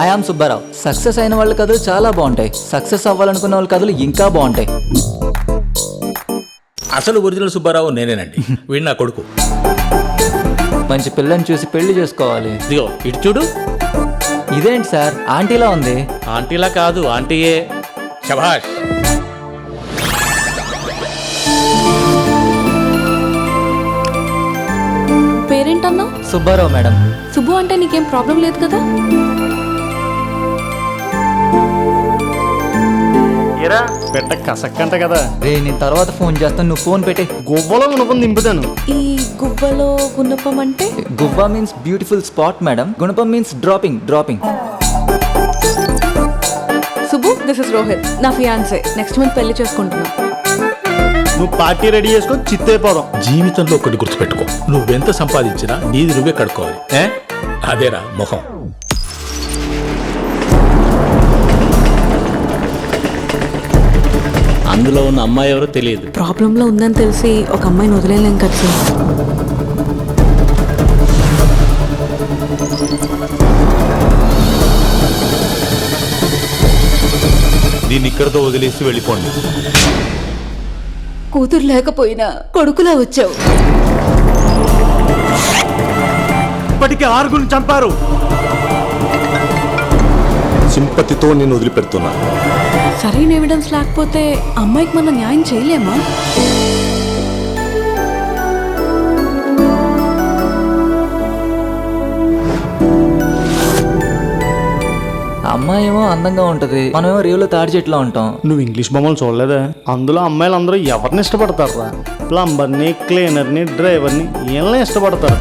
I am Subbarao. Success అయిన వాళ్ళ కథలు చాలా బాగుంటాయి, సక్సెస్ అవ్వాలనుకున్న వాళ్ళ కథలు ఇంకా బాగుంటాయి. అసలు ఒరిజినల్ సుబ్బారావు నేనేనండి. వీడు నా కొడుకు. మంచి పిల్లని చూసి పెళ్లి చేసుకోవాలి. ఇదిగో ఇటు చూడు. ఇదేంటి సార్ ఆంటీలా ఉంది? ఆంటీలా కాదు, ఆంటీయే. శభాష్. పేరేంటన్నా? సుబ్బారావు మేడం. సుబ్బు అంటే నీకేం ప్రాబ్లం లేదు కదా? పెట్ట కసక్కంట కదా. రే నేను తర్వాత ఫోన్ చేస్తాను, నువ్వు ఫోన్ పెట్టి. గువ్వలో గుణపం దింపుతాను. ఈ గువ్వలో గుణపం అంటే? గువ్వా మీన్స్ బ్యూటిఫుల్ స్పాట్ మేడం, గుణపం means dropping. Subbu, this is Rohit, నా ఫియాన్సే. నెక్స్ట్ మంత్ పెళ్లి చేసుకుంటున్నా. నువ్వు పార్టీ రెడీ చేసుకో, చిత్తైపోదాం. జీవితంలో ఒకటి గుర్తుపెట్టుకో, నువ్వెంత సంపాదించినా నీది నువ్వే కడుక్కోవాలి. అదేరా మొహం. అందులో ఉన్న అమ్మాయి ఎవరో తెలియదు. ప్రాబ్లంలో ఉందని తెలిసి ఒక అమ్మాయిని వదిలేలేం కదా సార్. దీన్ని ఇక్కడితో వదిలేసి వెళ్ళిపోండి. కూతురు లేకపోయినా కొడుకులా వచ్చావు. ఇప్పటికే 6 చంపారు. సింపతితో నేను వదిలిపెడుతున్నా. సరైన ఎవిడెన్స్ లేకపోతే అమ్మాయికి మనం న్యాయం చేయలేమా? అమ్మాయి ఏమో అందంగా ఉంటది, మనమేమో రేవులో తాడి చెట్లా ఉంటాం. నువ్వు ఇంగ్లీష్ బొమ్మలు చూడలేదా? అందులో అమ్మాయిలు అందరూ ఎవరిని ఇష్టపడతారా? ప్లంబర్ని, క్లీనర్ని, డ్రైవర్ని వీళ్ళని ఇష్టపడతారు.